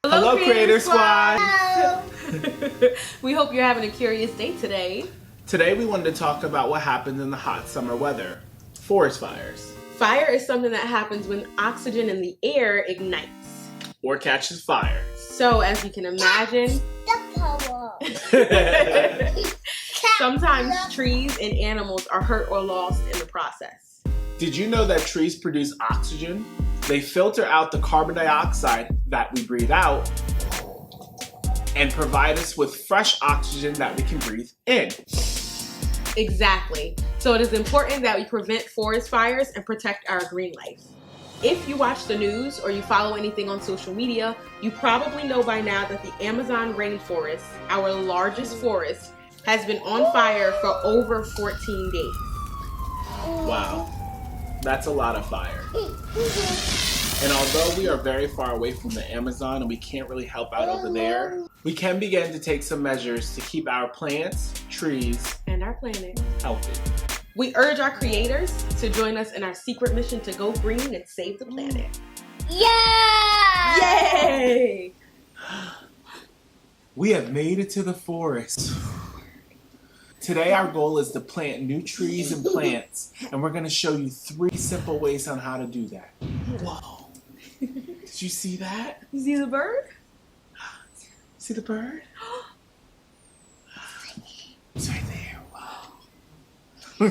Hello, Creator Squad! We hope you're having a curious day today. Today we wanted to talk about what happens in the hot summer weather. Forest fires. Fire is something that happens when oxygen in the air ignites. Or catches fire. So as you can imagine, sometimes trees and animals are hurt or lost in the process. Did you know that trees produce oxygen? They filter out the carbon dioxide that we breathe out and provide us with fresh oxygen that we can breathe in. Exactly. So it is important that we prevent forest fires and protect our green life. If you watch the news or you follow anything on social media, you probably know by now that the Amazon rainforest, our largest forest, has been on fire for over 14 days. Wow, that's a lot of fire. And although we are very far away from the Amazon and we can't really help out over there, we can begin to take some measures to keep our plants, trees, and our planet healthy. We urge our creators to join us in our secret mission to go green and save the planet. Yeah! Yay! We have made it to the forest. Today our goal is to plant new trees and plants, and we're going to show you 3 simple ways on how to do that. Whoa. Did you see that? You see the bird? See the bird? It's right there. Wow.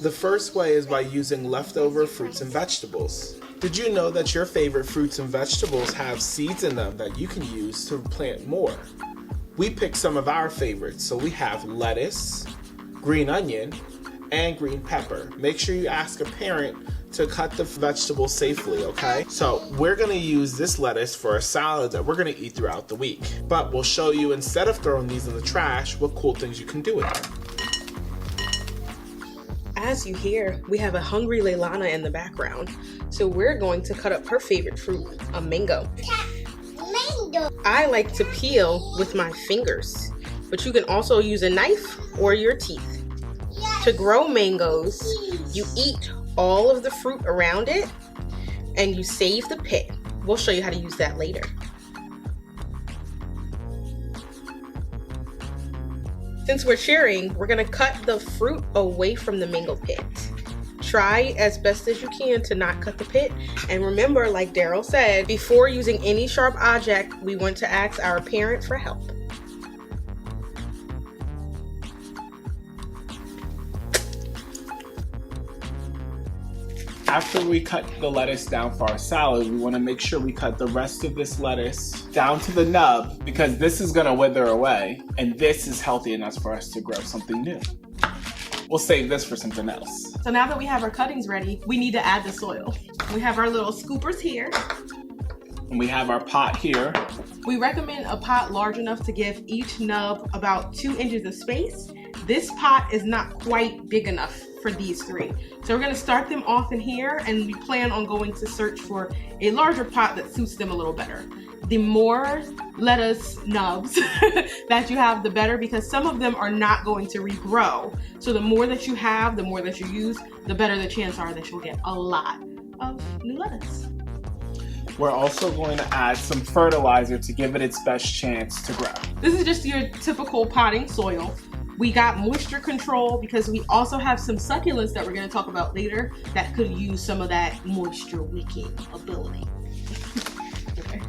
The first way is by using leftover fruits and vegetables. Did you know that your favorite fruits and vegetables have seeds in them that you can use to plant more? We picked some of our favorites, so we have lettuce, green onion, and green pepper. Make sure you ask a parent to cut the vegetables safely, okay? So we're gonna use this lettuce for a salad that we're gonna eat throughout the week. But we'll show you, instead of throwing these in the trash, what cool things you can do with them. As you hear, we have a hungry Leilana in the background. So we're going to cut up her favorite fruit, a mango. I like to peel with my fingers, but you can also use a knife or your teeth. To grow mangoes, you eat all of the fruit around it and you save the pit. We'll show you how to use that later. Since we're sharing, we're gonna cut the fruit away from the mango pit. Try as best as you can to not cut the pit. And remember, like Daryl said, before using any sharp object, we want to ask our parent for help. After we cut the lettuce down for our salad, we want to make sure we cut the rest of this lettuce down to the nub, because this is going to wither away and this is healthy enough for us to grow something new. We'll save this for something else. So now that we have our cuttings ready, we need to add the soil. We have our little scoopers here. And we have our pot here. We recommend a pot large enough to give each nub about 2 inches of space. This pot is not quite big enough for these 3. So we're gonna start them off in here, and we plan on going to search for a larger pot that suits them a little better. The more lettuce nubs that you have, the better, because some of them are not going to regrow. So the more that you have, the more that you use, the better the chance are that you'll get a lot of new lettuce. We're also going to add some fertilizer to give it its best chance to grow. This is just your typical potting soil. We got moisture control because we also have some succulents that we're going to talk about later that could use some of that moisture wicking ability. Okay.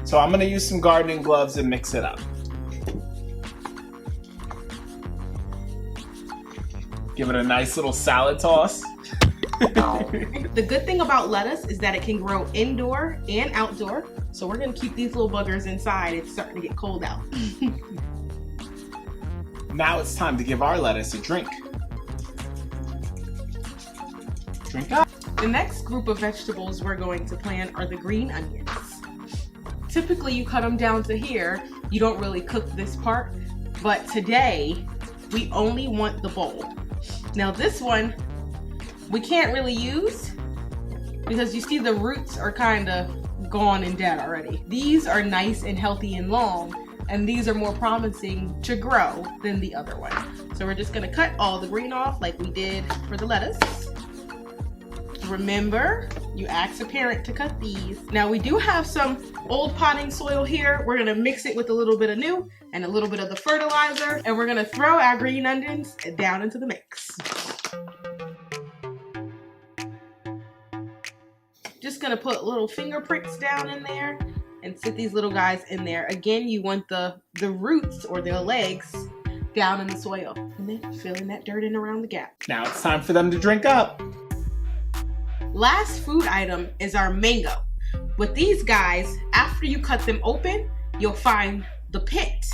So I'm going to use some gardening gloves and mix it up. Give it a nice little salad toss. The good thing about lettuce is that it can grow indoor and outdoor. So we're gonna keep these little buggers inside. It's starting to get cold out. Now it's time to give our lettuce a drink. Drink up. The next group of vegetables we're going to plant are the green onions. Typically you cut them down to here. You don't really cook this part, but today we only want the bulb. Now this one we can't really use because you see the roots are kind of gone and dead already. These are nice and healthy and long, and these are more promising to grow than the other one. So we're just gonna cut all the green off like we did for the lettuce. Remember, You ask a parent to cut these. Now we do have some old potting soil here. We're gonna mix it with a little bit of new and a little bit of the fertilizer, and we're gonna throw our green onions down into the mix. Just gonna put little fingerprints down in there and sit these little guys in there. Again, you want the roots or the legs down in the soil, and then filling that dirt in around the gap. Now it's time for them to drink up. Last food item is our mango. With these guys, after you cut them open, you'll find the pit.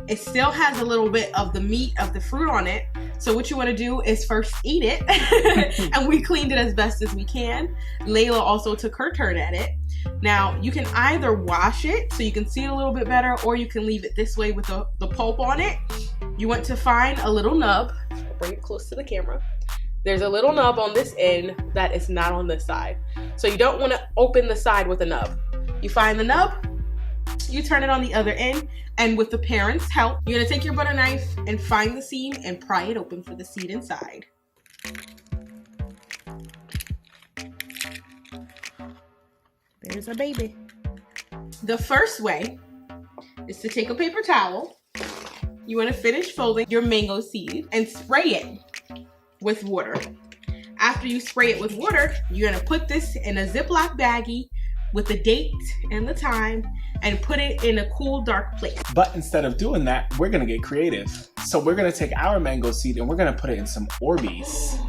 It still has a little bit of the meat of the fruit on it. So what you want to do is first eat it. And we cleaned it as best as we can. Layla also took her turn at it. Now you can either wash it so you can see it a little bit better, or you can leave it this way with the pulp on it. You want to find a little nub. I'll bring it close to the camera. There's a little nub on this end that is not on this side. So you don't want to open the side with a nub. You find the nub, you turn it on the other end, and with the parents' help, you're gonna take your butter knife and find the seam and pry it open for the seed inside. There's our baby. The first way is to take a paper towel. You want to finish folding your mango seed and spray it with water. After you spray it with water, you're gonna put this in a Ziploc baggie with the date and the time and put it in a cool, dark place. But instead of doing that, we're gonna get creative. So we're gonna take our mango seed and we're gonna put it in some Orbeez.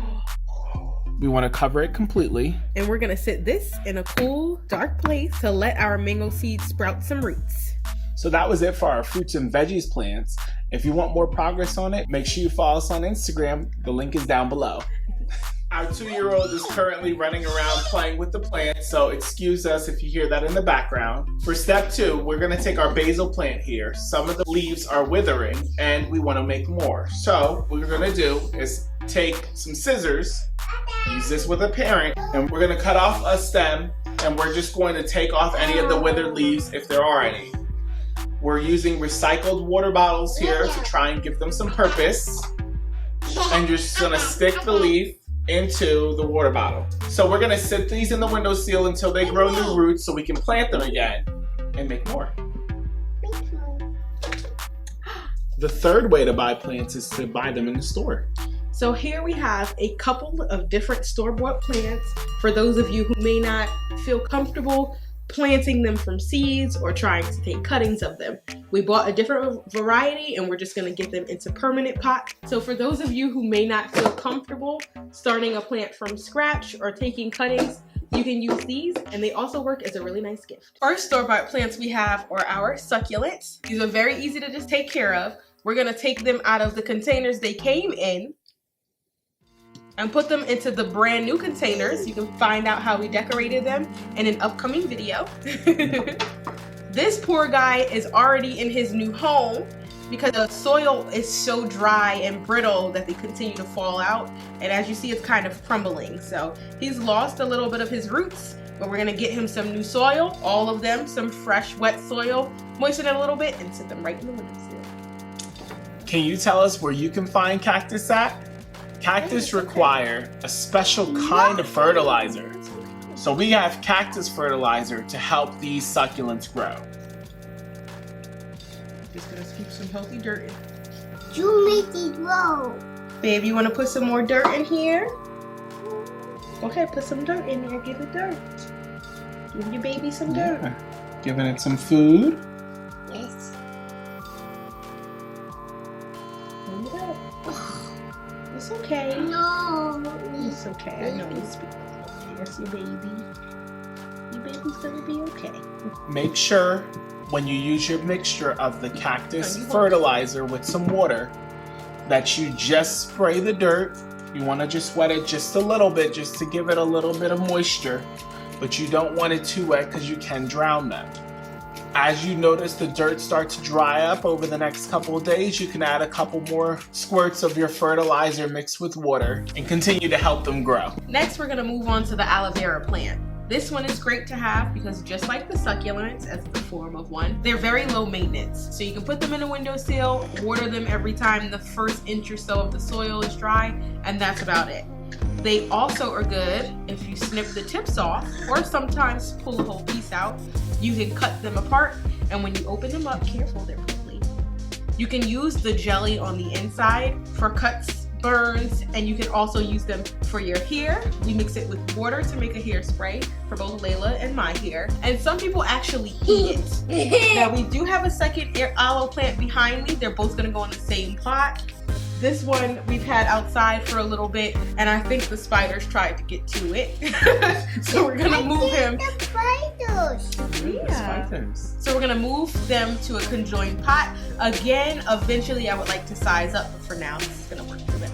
We wanna cover it completely. And we're gonna sit this in a cool, dark place to let our mango seed sprout some roots. So that was it for our fruits and veggies plants. If you want more progress on it, make sure you follow us on Instagram. The link is down below. Our 2-year-old is currently running around playing with the plants, so excuse us if you hear that in the background. For step 2, we're gonna take our basil plant here. Some of the leaves are withering and we wanna make more. So what we're gonna do is take some scissors, use this with a parent, and we're gonna cut off a stem, and we're just going to take off any of the withered leaves if there are any. We're using recycled water bottles here to try and give them some purpose. And you're just gonna stick the leaf into the water bottle. So we're gonna sit these in the windowsill until they grow new roots so we can plant them again and make more. The third way to buy plants is to buy them in the store. So here we have a couple of different store-bought plants for those of you who may not feel comfortable planting them from seeds or trying to take cuttings of them. We bought a different variety and we're just gonna get them into permanent pots. So for those of you who may not feel comfortable starting a plant from scratch or taking cuttings, you can use these, and they also work as a really nice gift. First store-bought plants we have are our succulents. These are very easy to just take care of. We're gonna take them out of the containers they came in and put them into the brand new containers. You can find out how we decorated them in an upcoming video. This poor guy is already in his new home because the soil is so dry and brittle that they continue to fall out. And as you see, it's kind of crumbling. So he's lost a little bit of his roots, but we're gonna get him some new soil, all of them, some fresh, wet soil, moisten it a little bit and sit them right in the windowsill. Can you tell us where you can find cactus at? Cactus require a special kind of fertilizer. So we have cactus fertilizer to help these succulents grow. Just gonna scoop some healthy dirt in. You make it grow. Babe, you wanna put some more dirt in here? Go ahead, put some dirt in there, give it dirt. Give your baby some dirt. Yeah. Giving it some food. Yes. Clean it up. It's okay. No. It's okay. I know you speak. Yes, your baby. Your baby's gonna be okay. Make sure when you use your mixture of the cactus fertilizer with some water that you just spray the dirt. You want to just wet it just a little bit just to give it a little bit of moisture, but you don't want it too wet because you can drown them. As you notice the dirt start to dry up over the next couple of days, you can add a couple more squirts of your fertilizer mixed with water and continue to help them grow. Next, we're gonna move on to the aloe vera plant. This one is great to have because just like the succulents, as the form of one, they're very low maintenance. So you can put them in a windowsill, water them every time the first inch or so of the soil is dry, and that's about it. They also are good if you snip the tips off or sometimes pull a whole piece out. You can cut them apart, and when you open them up, careful, they're prickly. You can use the jelly on the inside for cuts, burns, and you can also use them for your hair. We mix it with water to make a hairspray for both Layla and my hair. And some people actually eat it. Now we do have a second aloe plant behind me. They're both gonna go in the same pot. This one we've had outside for a little bit, and I think the spiders tried to get to it. So we're gonna move him. The spiders. Yeah. So we're gonna move them to a conjoined pot. Again, eventually I would like to size up, but for now this is gonna work for them.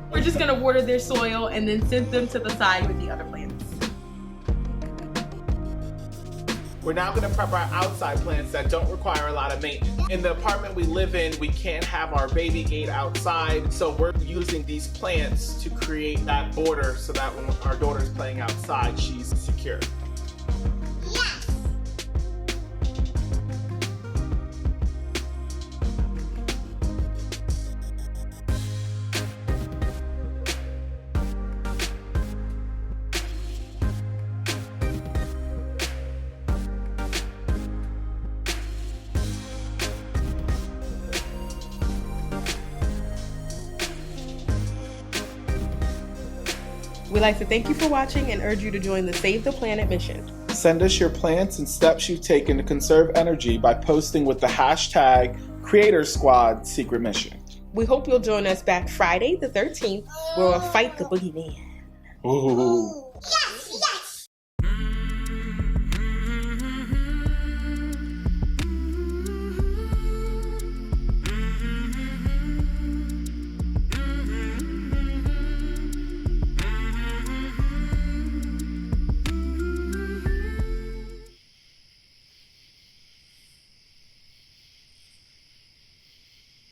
We're just gonna water their soil and then send them to the side with the other plants. We're now going to prep our outside plants that don't require a lot of maintenance. In the apartment we live in, we can't have our baby gate outside, so we're using these plants to create that border so that when our daughter's playing outside, she's secure. Yes. We'd like to thank you for watching and urge you to join the Save the Planet mission. Send us your plants and steps you've taken to conserve energy by posting with the hashtag Kreators Squad Secret Mission. We hope you'll join us back Friday the 13th, where we'll fight the boogeyman. Ooh.